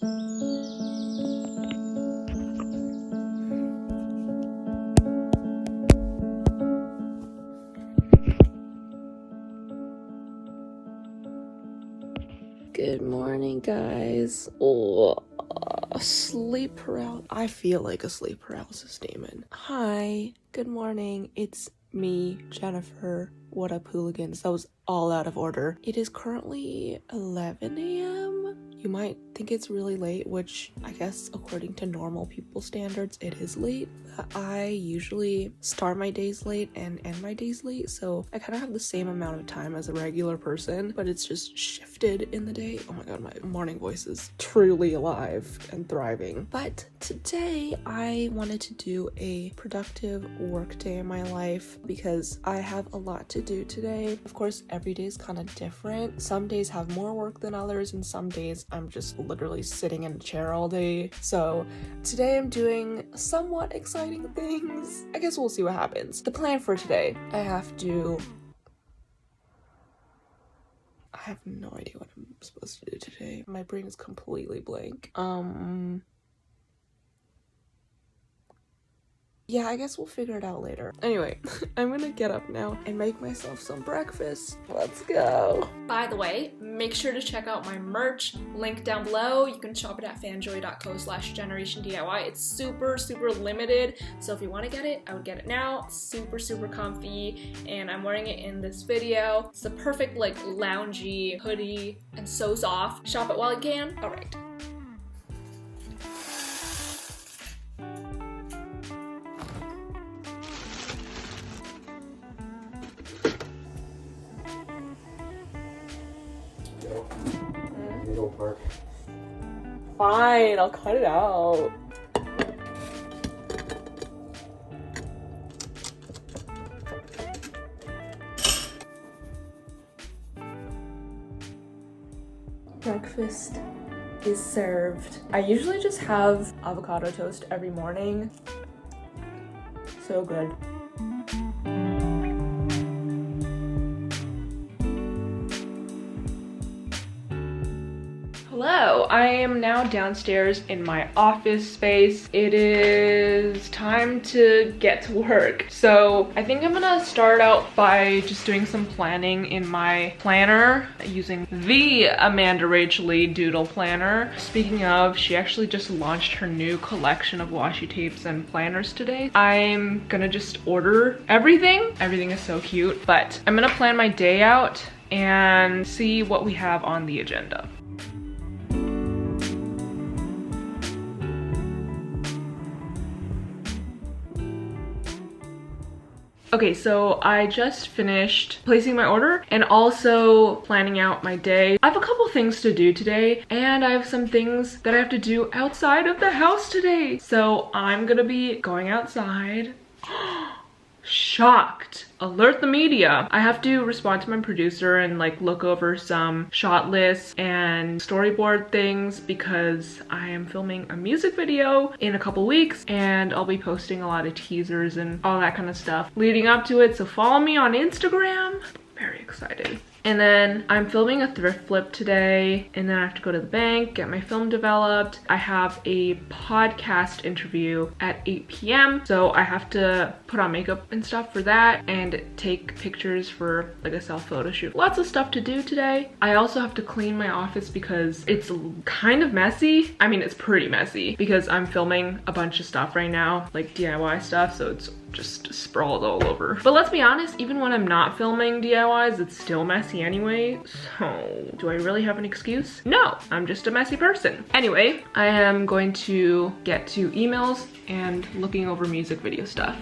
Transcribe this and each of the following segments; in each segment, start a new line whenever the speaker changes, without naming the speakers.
Good morning, guys. Sleep paralysis. I feel like a sleep paralysis demon. Hi, good morning. It's me, Jennifer. Waddup, hooligans. That was all out of order. It is currently 11 a.m. You might think it's really late, which I guess according to normal people standards, it is late. But I usually start my days late and end my days late, so I kind of have the same amount of time as a regular person, but it's just shifted in the day. Oh my god, my morning voice is truly alive and thriving. But today I wanted to do a productive work day in my life because I have a lot to do today. Of course, every day is kind of different. Some days have more work than others, and some days I'm just literally sitting in a chair all day. So today I'm doing somewhat exciting things. I guess we'll see what happens. The plan for today, I have no idea what I'm supposed to do today. My brain is completely blank. Yeah, I guess we'll figure it out later. Anyway, I'm gonna get up now and make myself some breakfast. Let's go.
By the way, make sure to check out my merch, link down below. You can shop it at fanjoy.co/GenerationDIY. It's super limited, so if you want to get it, I would get it now. It's super comfy, and I'm wearing it in this video. It's the perfect like loungy hoodie and so soft. Shop it while you can. All right.
Middle part. Fine, I'll cut it out. Breakfast is served. I usually just have avocado toast every morning. So good. Hello, I am now downstairs in my office space. It is time to get to work. So I think I'm gonna start out by just doing some planning in my planner using the Amanda Rachel Lee Doodle Planner. Speaking of, she actually just launched her new collection of washi tapes and planners today. I'm gonna just order everything. Everything is so cute, but I'm gonna plan my day out and see what we have on the agenda. Okay, so I just finished placing my order and also planning out my day. I have a couple things to do today, and I have some things that I have to do outside of the house today. So I'm gonna be going outside. Shocked. Alert the media. I have to respond to my producer and like look over some shot lists and storyboard things because I am filming a music video in a couple weeks, and I'll be posting a lot of teasers and all that kind of stuff leading up to it. So follow me on Instagram. Very excited. And then I'm filming a thrift flip today, and then I have to go to the bank, get my film developed. I have a podcast interview at 8 p.m. So I have to put on makeup and stuff for that and take pictures for like a self photo shoot. Lots of stuff to do today. I also have to clean my office because it's kind of messy. I mean, it's pretty messy because I'm filming a bunch of stuff right now, like DIY stuff, so it's just sprawled all over. But let's be honest, even when I'm not filming DIYs, it's still messy anyway. So do I really have an excuse? No, I'm just a messy person. Anyway, I am going to get to emails and looking over music video stuff.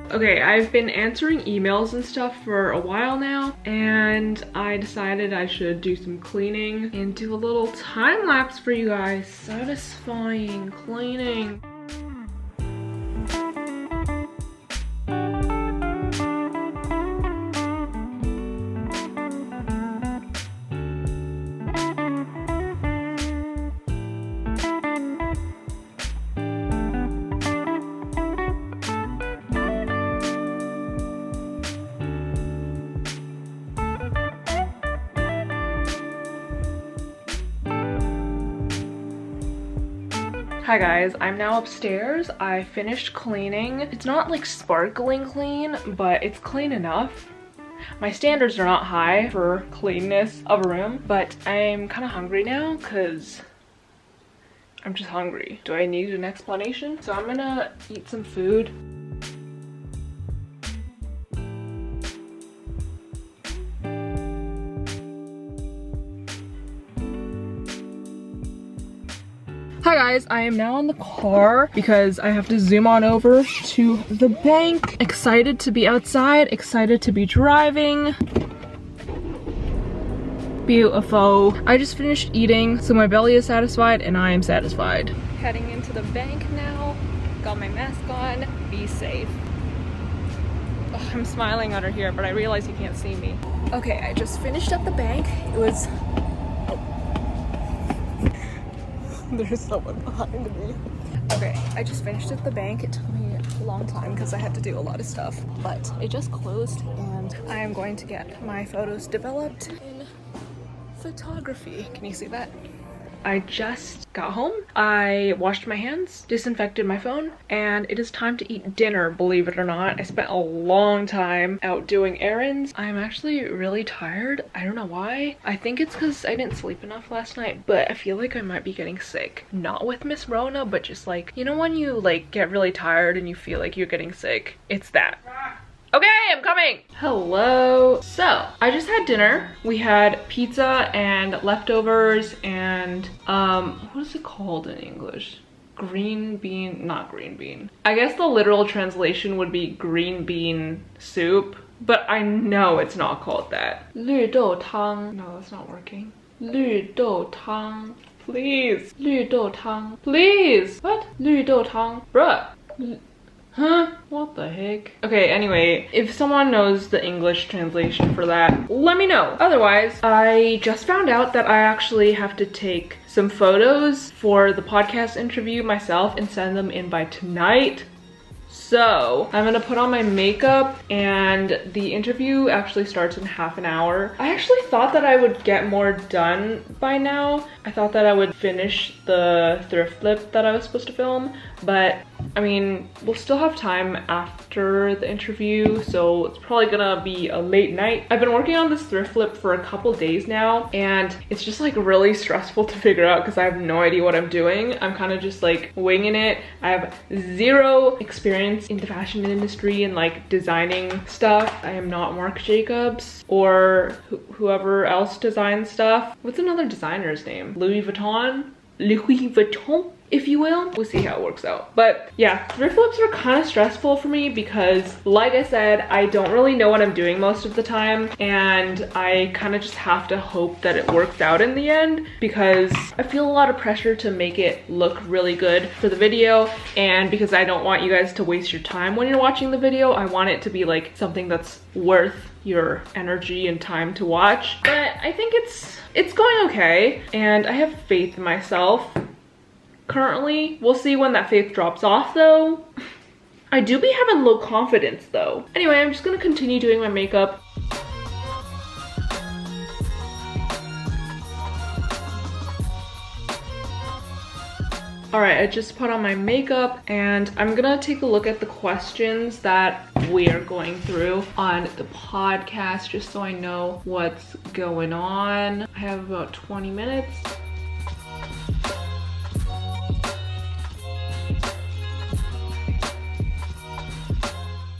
Okay, I've been answering emails and stuff for a while now, and I decided I should do some cleaning and do a little time lapse for you guys. Satisfying cleaning. Hi guys, I'm now upstairs. I finished cleaning. It's not like sparkling clean, but it's clean enough. My standards are not high for cleanness of a room, but I'm kind of hungry now because I'm just hungry. Do I need an explanation? So I'm gonna eat some food. Hi guys, I am now in the car because I have to zoom on over to the bank. Excited to be outside, excited to be driving. Beautiful. I just finished eating, so my belly is satisfied and I am satisfied. Heading into the bank now. Got my mask on. Be safe. Oh, I'm smiling under here, but I realize you can't see me. Okay, I just finished at the bank. It was... There's someone behind me. Okay, I just finished at the bank. It took me a long time because I had to do a lot of stuff, but it just closed and I am going to get my photos developed in photography. Can you see that? I just got home. I washed my hands, disinfected my phone, and it is time to eat dinner, believe it or not. I spent a long time out doing errands. I'm actually really tired. I don't know why. I think it's because I didn't sleep enough last night, but I feel like I might be getting sick. Not with Miss Rona, but just like, you know when you like get really tired and you feel like you're getting sick? It's that. Okay, I'm coming. Hello. So I just had dinner. We had pizza and leftovers and what is it called in English? Green bean, not green bean. I guess the literal translation would be green bean soup, but I know it's not called that. 绿豆汤. No, that's not working. 绿豆汤. Please. 绿豆汤. Please. What? 绿豆汤. Bruh. Huh? What the heck? Okay, anyway, if someone knows the English translation for that, let me know. Otherwise, I just found out that I actually have to take some photos for the podcast interview myself and send them in by tonight. So I'm gonna put on my makeup and the interview actually starts in half an hour. I actually thought that I would get more done by now. I thought that I would finish the thrift flip that I was supposed to film, but I mean, we'll still have time after the interview, so it's probably gonna be a late night. I've been working on this thrift flip for a couple days now, and it's just like really stressful to figure out because I have no idea what I'm doing. I'm kind of just like winging it. I have zero experience in the fashion industry and like designing stuff. I am not Marc Jacobs or whoever else designs stuff. What's another designer's name? Louis Vuitton? Louis Vuitton, if you will. We'll see how it works out. But yeah, thrift flips are kind of stressful for me because, like I said, I don't really know what I'm doing most of the time, and I kind of just have to hope that it works out in the end because I feel a lot of pressure to make it look really good for the video, and because I don't want you guys to waste your time when you're watching the video, I want it to be like something that's worth your energy and time to watch. But I think it's going okay, and I have faith in myself currently. We'll see when that faith drops off though. I do be having low confidence though. Anyway, I'm just gonna continue doing my makeup. All right, I just put on my makeup and I'm gonna take a look at the questions that we are going through on the podcast just so I know what's going on. I have about 20 minutes.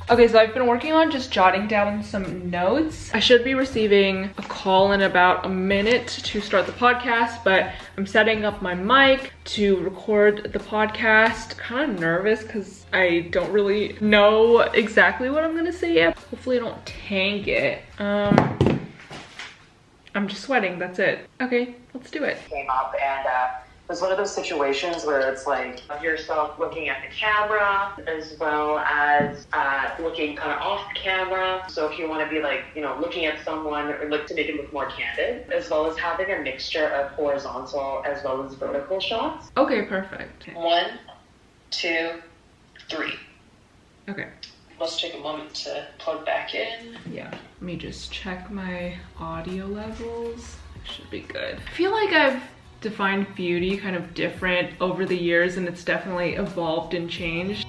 Okay, so I've been working on just jotting down some notes. I should be receiving a call in about a minute to start the podcast, but I'm setting up my mic to record the podcast. Kind of nervous because I don't really know exactly what I'm gonna say yet. Hopefully I don't tank it. I'm just sweating, that's it. Okay, let's do it.
Came up and it was one of those situations where it's like yourself looking at the camera as well as looking kind of off the camera. So if you want to be like, you know, looking at someone or look to make it look more candid, as well as having a mixture of horizontal as well as vertical shots.
Okay, perfect.
1, 2, 3.
Okay.
Let's take a moment to plug back in.
Yeah, let me just check my audio levels. Should be good. I feel like I've defined beauty kind of different over the years, and it's definitely evolved and changed.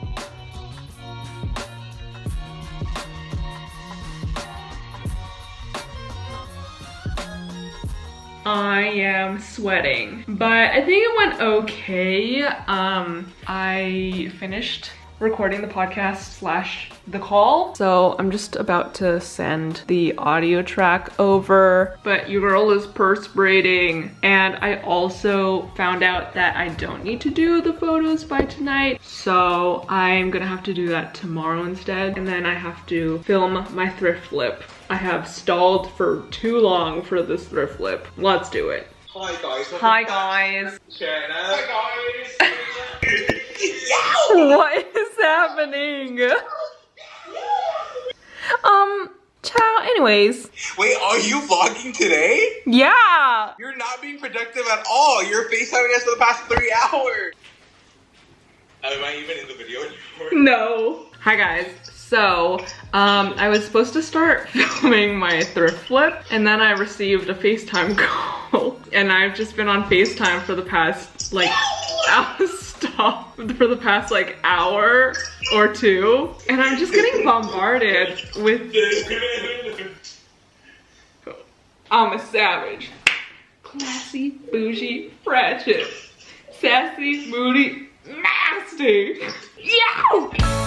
I am sweating, but I think it went okay. I finished recording the podcast / the call, so I'm just about to send the audio track over, but your girl is perspirating. And I also found out that I don't need to do the photos by tonight, so I'm gonna have to do that tomorrow instead. And then I have to film my thrift flip. I have stalled for too long for this thrift flip. Let's do it.
Hi guys.
Hi guys.
Jenna. Hi guys.
What is happening? Ciao. Anyways.
Wait, are you vlogging today?
Yeah.
You're not being productive at all. You're FaceTiming us for the past 3 hours. Am I even in the video anymore?
No. Hi guys. So, I was supposed to start filming my thrift flip, and then I received a FaceTime call. And I've just been on FaceTime for the past, like, for the past, like, hour or two. And I'm just getting bombarded with... I'm a savage. Classy, bougie, ratchet. Sassy, moody, nasty. Yeah!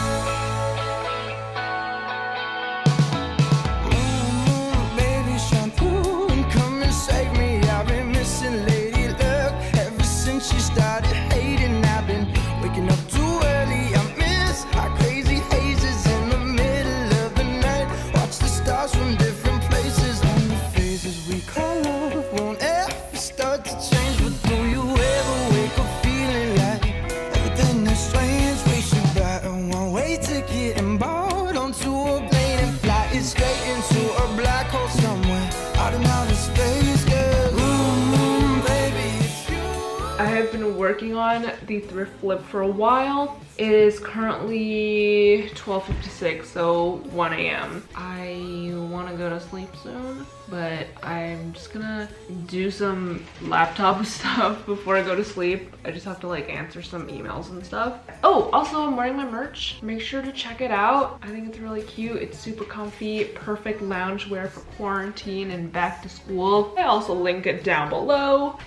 Working on the thrift flip for a while. It is currently 12:56, so 1 a.m. I want to go to sleep soon, but I'm just gonna do some laptop stuff before I go to sleep. I just have to like answer some emails and stuff. Oh, also I'm wearing my merch. Make sure to check it out. I think it's really cute. It's super comfy, perfect loungewear for quarantine and back to school. I also link it down below.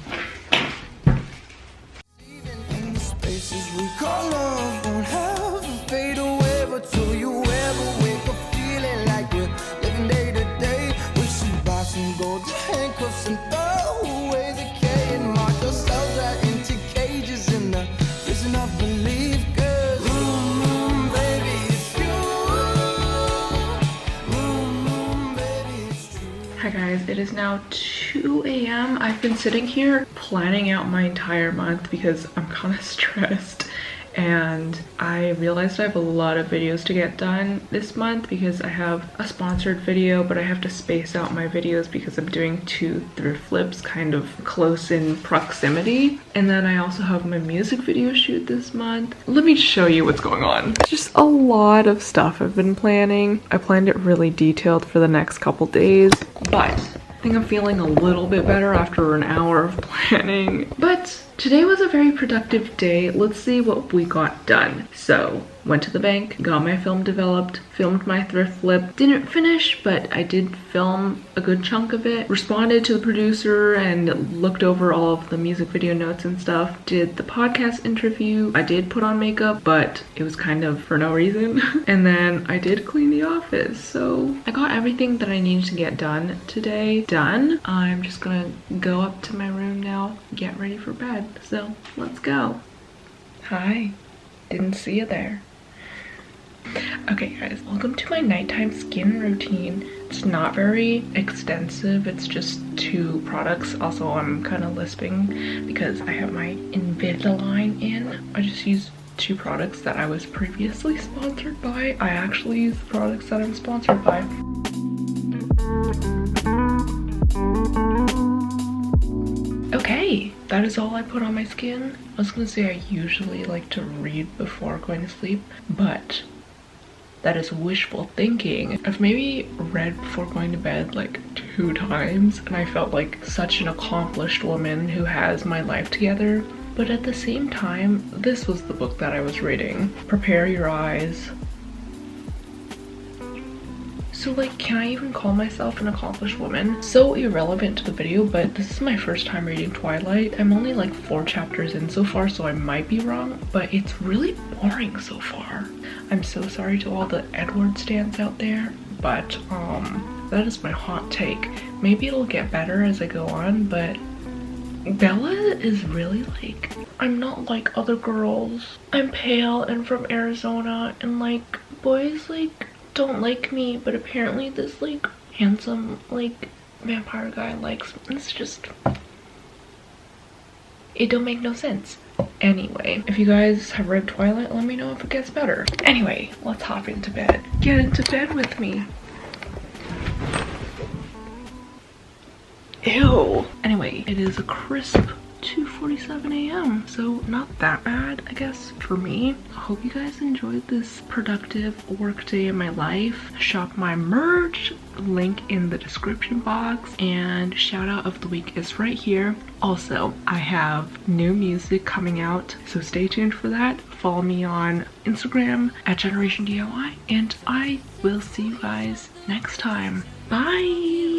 We call love won't have to fade away, but till you ever wake up feeling like we're living day to day. We should buy some gold handcuffs and throw away the K and mark ourselves right into cages in the prison of belief. Cause baby, it's you. Baby, it's true.
Hi guys, it is now 2 a.m. I've been sitting here planning out my entire month because I'm kind of stressed. And I realized I have a lot of videos to get done this month because I have a sponsored video, but I have to space out my videos because I'm doing 2 thrift flips kind of close in proximity. And then I also have my music video shoot this month. Let me show you what's going on. Just a lot of stuff I've been planning. I planned it really detailed for the next couple days, but I think I'm feeling a little bit better after an hour of planning. But today was a very productive day. Let's see what we got done. So, went to the bank, got my film developed, filmed my thrift flip. Didn't finish, but I did film a good chunk of it. Responded to the producer and looked over all of the music video notes and stuff. Did the podcast interview. I did put on makeup, but it was kind of for no reason. And then I did clean the office. So I got everything that I needed to get done today done. I'm just gonna go up to my room now, get ready for bed. So let's go. Hi, didn't see you there. Okay guys, welcome to my nighttime skin routine. It's not very extensive, it's just 2 products. Also, I'm kind of lisping because I have my Invisalign in. I just use 2 products that I was previously sponsored by. I actually use the products that I'm sponsored by. Okay, that is all I put on my skin. I was gonna say I usually like to read before going to sleep, but that is wishful thinking. I've maybe read before going to bed like 2 times and I felt like such an accomplished woman who has my life together. But at the same time, this was the book that I was reading. Prepare your eyes. So like, can I even call myself an accomplished woman? So irrelevant to the video, but this is my first time reading Twilight. I'm only like 4 chapters in so far, so I might be wrong, but it's really boring so far. I'm so sorry to all the Edward stans out there, but that is my hot take. Maybe it'll get better as I go on, but Bella is really like, I'm not like other girls. I'm pale and from Arizona, and like boys like don't like me, but apparently this like handsome like vampire guy likes me. It's just, it don't make no sense. Anyway, if you guys have read Twilight, let me know if it gets better. Anyway, let's hop into bed. Get into bed with me. Ew. Anyway, it is a crisp 2:47 a.m. so not that bad, I guess, for me. I hope you guys enjoyed this productive work day in my life. Shop my merch, link in the description box, and shout out of the week is right here. Also, I have new music coming out, so stay tuned for that. Follow me on Instagram at JENerationDIY, and I will see you guys next time. Bye.